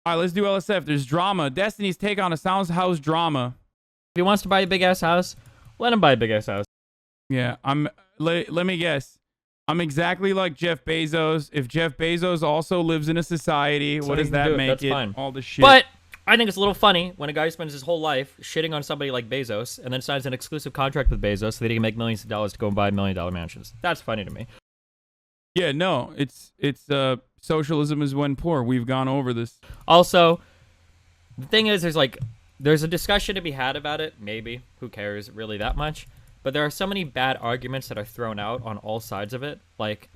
All right, let's do LSF. There's drama. Destiny's take on a Sounds House drama. If he wants to buy a big ass house, let him buy a big ass house. Yeah, let me guess. I'm exactly like Jeff Bezos. If Jeff Bezos also lives in a society, So what he does can do that it. make That's it? fine. All the shit. But I think it's a little funny when a guy spends his whole life shitting on somebody like Bezos and then signs an exclusive contract with Bezos so that he can make millions of dollars to go and buy $1 million mansions. That's funny to me. Yeah, no, it's socialism is when poor. We've gone over this. Also, the thing is, there's a discussion to be had about it. Maybe. Who cares really that much? But there are so many bad arguments that are thrown out on all sides of it. Like,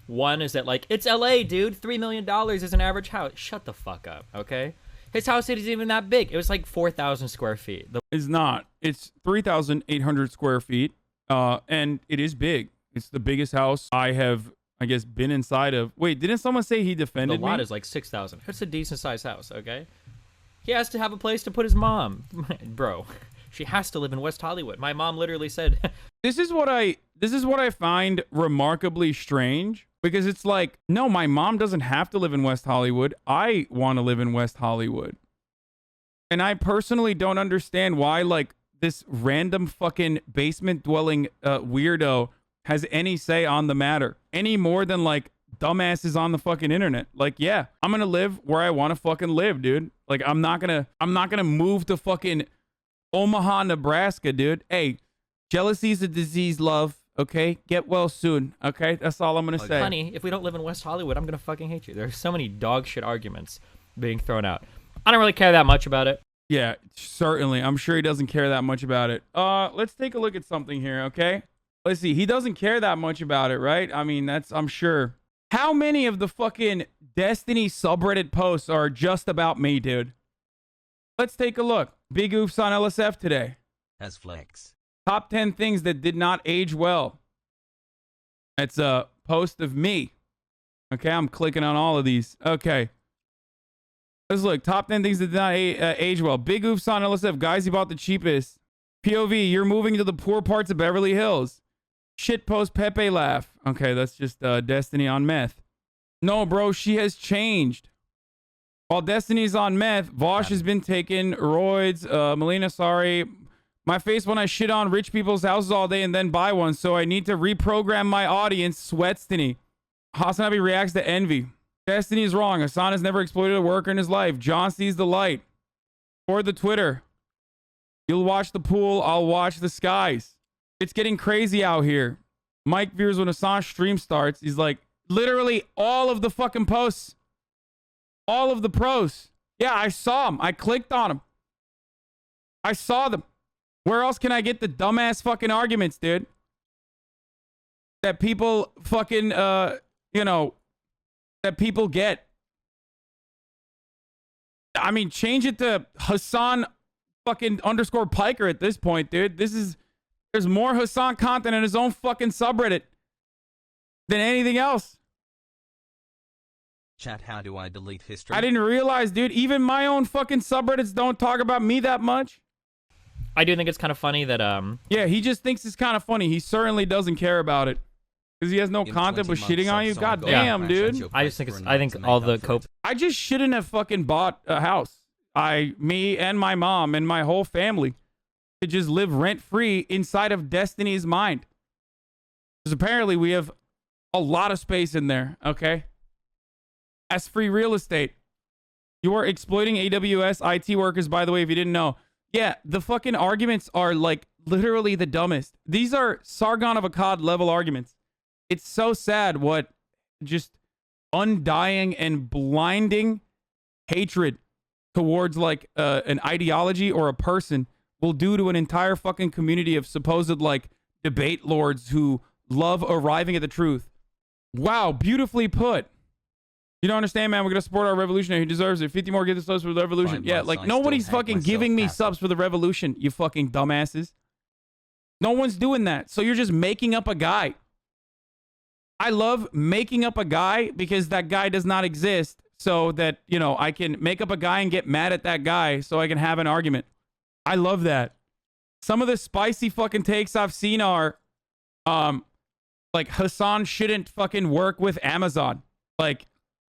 one is that, like, it's LA, dude. $3 million is an average house. Shut the fuck up, okay? His house isn't even that big. It was like 4,000 square feet. It's not. It's 3,800 square feet, and it is big. It's the biggest house I have, I guess, been inside of. Wait, didn't someone say he defended The lot me? is like 6,000. It's a decent sized house, okay? He has to have a place to put his mom. Bro, she has to live in West Hollywood. My mom literally said... This is what I find remarkably strange, because it's like, no, my mom doesn't have to live in West Hollywood. I want to live in West Hollywood. And I personally don't understand why, like, this random fucking basement dwelling weirdo has any say on the matter, any more than, like, dumbasses on the fucking internet. Like, yeah, I'm gonna live where I want to fucking live, dude. Like, I'm not gonna move to fucking Omaha, Nebraska, dude. Hey, jealousy's a disease, love. Okay, get well soon. Okay, that's all I'm gonna say. Honey, if we don't live in West Hollywood, I'm gonna fucking hate you. There's so many dog shit arguments being thrown out. I don't really care that much about it. Yeah, certainly. I'm sure he doesn't care that much about it. Let's take a look at something here, okay? Let's see. He doesn't care that much about it, right? I mean, I'm sure. How many of the fucking Destiny subreddit posts are just about me, dude? Let's take a look. Big oofs on LSF today. As flex. Top 10 things that did not age well. That's a post of me. Okay, I'm clicking on all of these. Okay. Let's look. Top 10 things that did not age well. Big oofs on LSF. Guys, you bought the cheapest. POV, you're moving to the poor parts of Beverly Hills. Shit post Pepe laugh. Okay, that's just Destiny on meth. No, bro, she has changed. While Destiny's on meth, Vosh has been taking roids. Melina, sorry. My face when I shit on rich people's houses all day and then buy one, so I need to reprogram my audience. Sweatstiny. Hasanabi reacts to envy. Destiny is wrong. Hassan has never exploited a worker in his life. John sees the light. Or the Twitter. You'll watch the pool, I'll watch the skies. It's getting crazy out here. Mike veers when Hassan's stream starts. He's like, literally all of the fucking posts. All of the pros. Yeah, I saw them. I clicked on them. I saw them. Where else can I get the dumbass fucking arguments, dude? That people fucking, that people get. I mean, change it to Hassan fucking _ Piker at this point, dude. There's more Hassan content in his own fucking subreddit than anything else. Chat, how do I delete history? I didn't realize, dude, even my own fucking subreddits don't talk about me that much. I do think it's kind of funny that Yeah, he just thinks it's kind of funny. He certainly doesn't care about it. Because he has no content but shitting on you. God damn, dude. I think all the cope. I just shouldn't have fucking bought a house. Me and my mom and my whole family could just live rent-free inside of Destiny's mind. Because apparently we have a lot of space in there, okay? That's free real estate. You are exploiting AWS IT workers, by the way, if you didn't know. Yeah, the fucking arguments are like literally the dumbest. These are Sargon of Akkad level arguments. It's so sad what just undying and blinding hatred towards like an ideology or a person will do to an entire fucking community of supposed like debate lords who love arriving at the truth. Wow, beautifully put. You don't understand, man. We're going to support our revolutionary. He deserves it. 50 more get the subs for the revolution. Yeah, like nobody's fucking giving me subs for the revolution, you fucking dumbasses. No one's doing that. So you're just making up a guy. I love making up a guy because that guy does not exist so that, I can make up a guy and get mad at that guy so I can have an argument. I love that. Some of the spicy fucking takes I've seen are, like Hassan shouldn't fucking work with Amazon. Like,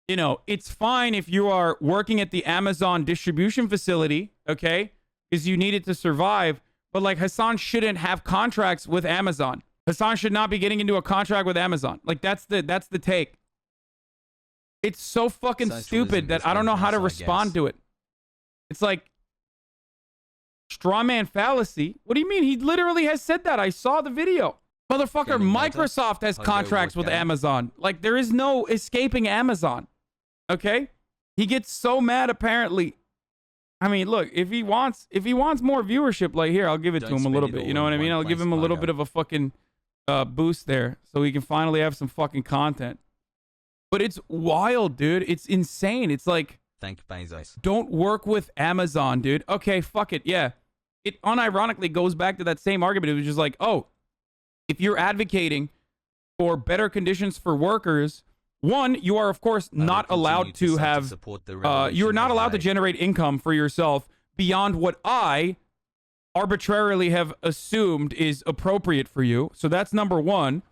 You know, it's fine if you are working at the Amazon distribution facility, okay? Because you need it to survive. But like Hassan shouldn't have contracts with Amazon. Hassan should not be getting into a contract with Amazon. Like that's the take. It's so fucking stupid that I don't know how to respond to it. It's like straw man fallacy. What do you mean? He literally has said that. I saw the video. Motherfucker, Microsoft has contracts with Amazon. Like there is no escaping Amazon. Okay? He gets so mad apparently. I mean, look, if he wants more viewership, like here, I'll give it to him a little bit. You know what I mean? I'll give him a little bit of a fucking boost there so he can finally have some fucking content. But it's wild, dude. It's insane. It's like, thank Bezos. Don't work with Amazon, dude. Okay, fuck it. Yeah. It unironically goes back to that same argument. It was just like, oh, if you're advocating for better conditions for workers, one, you are, of course, not allowed to have, you're not allowed to generate income for yourself beyond what I arbitrarily have assumed is appropriate for you. So that's number one.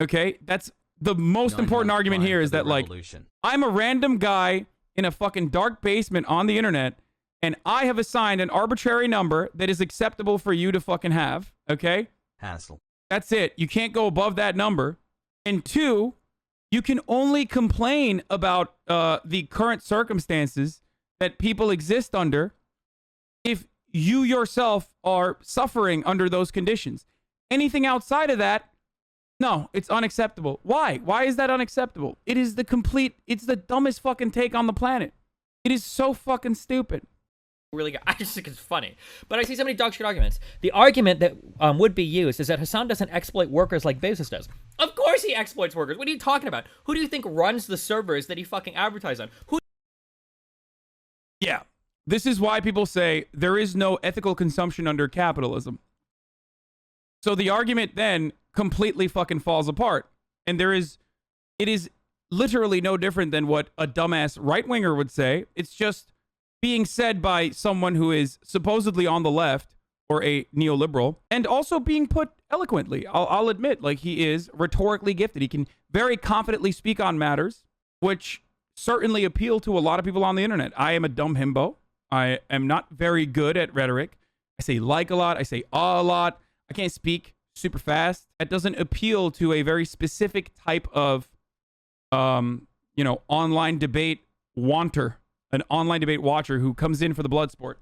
Okay? That's the most important argument here is that, like, I'm a random guy in a fucking dark basement on the internet, and I have assigned an arbitrary number that is acceptable for you to fucking have. Okay? Hassle. That's it. You can't go above that number. And two, you can only complain about the current circumstances that people exist under if you yourself are suffering under those conditions. Anything outside of that, no, it's unacceptable. Why? Why is that unacceptable? It is it's the dumbest fucking take on the planet. It is so fucking stupid. Really good. I just think it's funny. But I see so many dog shit arguments. The argument that would be used is that Hassan doesn't exploit workers like Bezos does. Of course he exploits workers. What are you talking about? Who do you think runs the servers that he fucking advertised on? Yeah. This is why people say there is no ethical consumption under capitalism. So the argument then completely fucking falls apart. And it is literally no different than what a dumbass right-winger would say. It's just being said by someone who is supposedly on the left or a neoliberal, and also being put eloquently. I'll admit, like, he is rhetorically gifted. He can very confidently speak on matters, which certainly appeal to a lot of people on the internet. I am a dumb himbo. I am not very good at rhetoric. I say like a lot. I say a lot. I can't speak super fast. That doesn't appeal to a very specific type of, online debate wanter. An online debate watcher who comes in for the blood sport.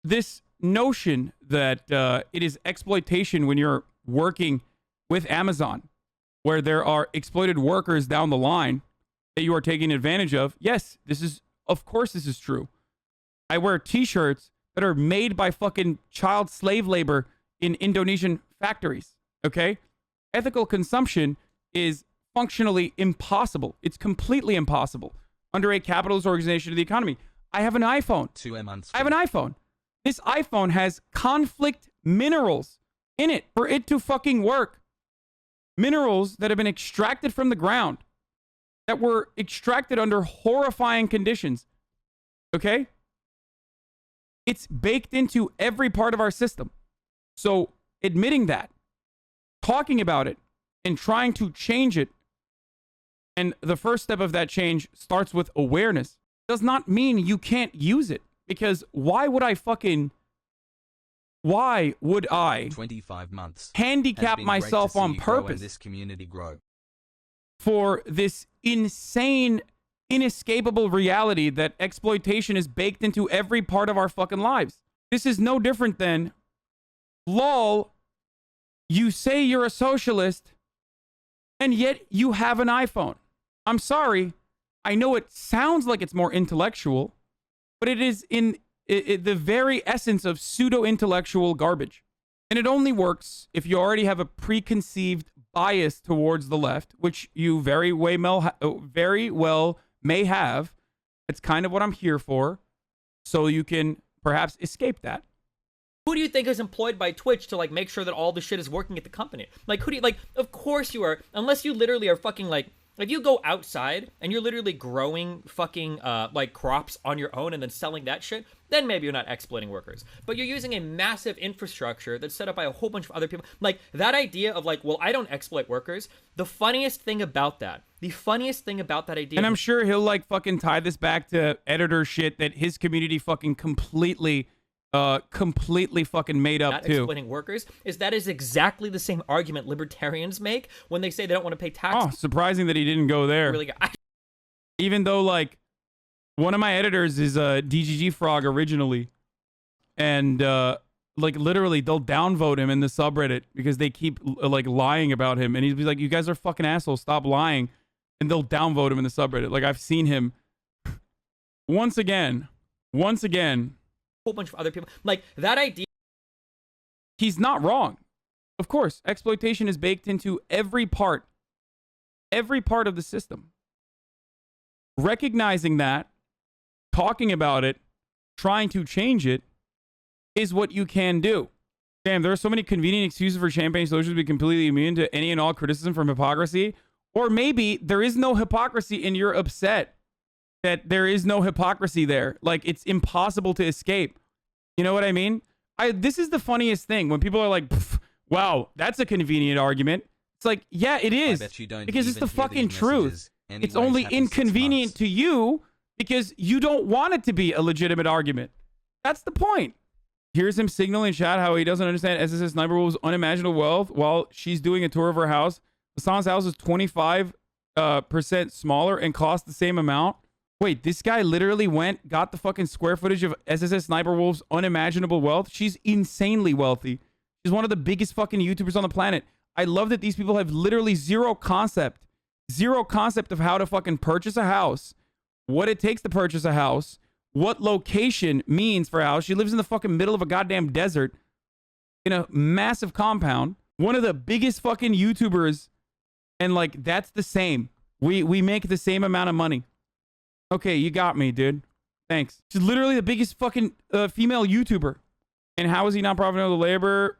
This notion that it is exploitation when you're working with Amazon, where there are exploited workers down the line that you are taking advantage of. Yes, of course this is true. I wear t-shirts that are made by fucking child slave labor in Indonesian factories. Okay? Ethical consumption is functionally impossible. It's completely impossible under a capitalist organization of the economy. I have an iPhone. I have an iPhone. This iPhone has conflict minerals in it for it to fucking work. Minerals that have been extracted from the ground, that were extracted under horrifying conditions. Okay? It's baked into every part of our system. So admitting that, talking about it, and trying to change it, and the first step of that change starts with awareness, does not mean you can't use it. Because why would I 25 months handicap myself on purpose this community grow for this insane, inescapable reality that exploitation is baked into every part of our fucking lives? This is no different than, lol, you say you're a socialist, and yet you have an iPhone. I'm sorry. I know it sounds like it's more intellectual, but it is in the very essence of pseudo-intellectual garbage. And it only works if you already have a preconceived bias towards the left, which you very well may have. It's kind of what I'm here for, so you can perhaps escape that. Who do you think is employed by Twitch to, like, make sure that all the shit is working at the company? Like, of course you are, unless you literally are fucking, like, If you go outside and you're literally growing fucking like crops on your own and then selling that shit, then maybe you're not exploiting workers. But you're using a massive infrastructure that's set up by a whole bunch of other people. Like that idea of like, well, I don't exploit workers. The funniest thing about that idea. And I'm sure he'll like fucking tie this back to editor shit that his community fucking completely fucking made up not too. Exploiting workers is exactly the same argument libertarians make when they say they don't want to pay taxes. Oh, surprising that he didn't go there. Really, Even though like one of my editors is a DGG Frog originally, and like literally they'll downvote him in the subreddit because they keep like lying about him, and he'd be like, "You guys are fucking assholes, stop lying," and they'll downvote him in the subreddit. Like I've seen him once again. Whole bunch of other people like that idea. He's not wrong. Of course, exploitation is baked into every part of the system. Recognizing that, talking about it, trying to change it is what you can do. Damn, there are so many convenient excuses for champagne socials to be completely immune to any and all criticism from hypocrisy. Or maybe there is no hypocrisy and you're upset that there is no hypocrisy there. Like, it's impossible to escape. You know what I mean? This is the funniest thing when people are like, wow, that's a convenient argument. It's like, yeah, it is. Because it's the fucking truth. It's only inconvenient to you because you don't want it to be a legitimate argument. That's the point. Here's him signaling in chat how he doesn't understand SSS Sniper Wolf's unimaginable wealth while she's doing a tour of her house. Hassan's house is 25% smaller and costs the same amount. Wait, this guy literally got the fucking square footage of SSS Sniper Wolf's unimaginable wealth? She's insanely wealthy. She's one of the biggest fucking YouTubers on the planet. I love that these people have literally zero concept of how to fucking purchase a house, what it takes to purchase a house, what location means for a house. She lives in the fucking middle of a goddamn desert in a massive compound. One of the biggest fucking YouTubers, and like that's the same. We make the same amount of money. Okay, you got me, dude. Thanks. She's literally the biggest fucking female YouTuber. And how is he not profiting of the labor?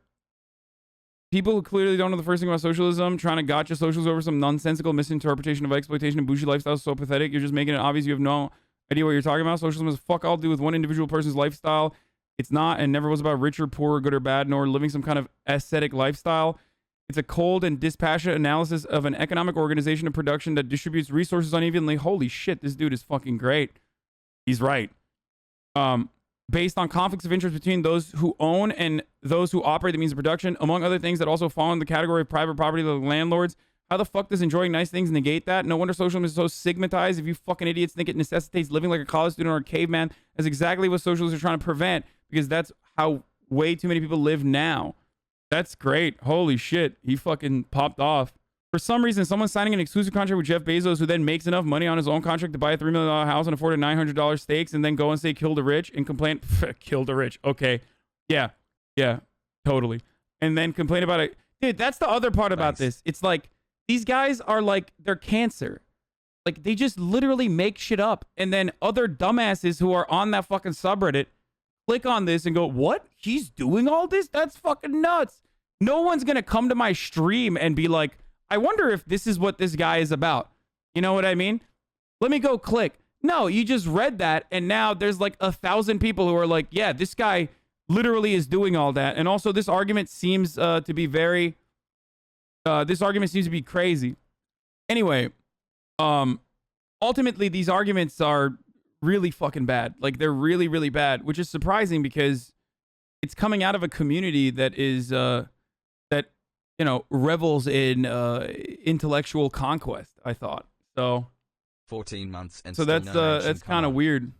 People who clearly don't know the first thing about socialism, trying to gotcha socials over some nonsensical misinterpretation of exploitation and bougie lifestyle is so pathetic. You're just making it obvious you have no idea what you're talking about. Socialism has fuck all to do with one individual person's lifestyle. It's not and never was about rich or poor, good or bad, nor living some kind of aesthetic lifestyle. It's a cold and dispassionate analysis of an economic organization of production that distributes resources unevenly. Holy shit, this dude is fucking great. He's right. Based on conflicts of interest between those who own and those who operate the means of production, among other things that also fall in the category of private property like landlords. How the fuck does enjoying nice things negate that? No wonder socialism is so stigmatized. If you fucking idiots think it necessitates living like a college student or a caveman, that's exactly what socialists are trying to prevent, because that's how way too many people live now. That's great. Holy shit. He fucking popped off. For some reason, someone's signing an exclusive contract with Jeff Bezos who then makes enough money on his own contract to buy a $3 million house and afford a $900 stakes and then go and say kill the rich and complain. Kill the rich. Okay. Yeah. Yeah. Totally. And then complain about it. Dude, that's the other part about this. It's like, these guys are like, they're cancer. Like, they just literally make shit up. And then other dumbasses who are on that fucking subreddit click on this and go, what? He's doing all this? That's fucking nuts. No one's going to come to my stream and be like, I wonder if this is what this guy is about. You know what I mean? Let me go click. No, you just read that. And now there's like 1,000 people who are like, yeah, this guy literally is doing all that. And also this argument seems to be very, this argument seems to be crazy. Anyway, ultimately these arguments are really fucking bad. Like, they're really, really bad, which is surprising because it's coming out of a community that is, that, you know, revels in intellectual conquest, I thought. So 14 months and so that's kind of weird.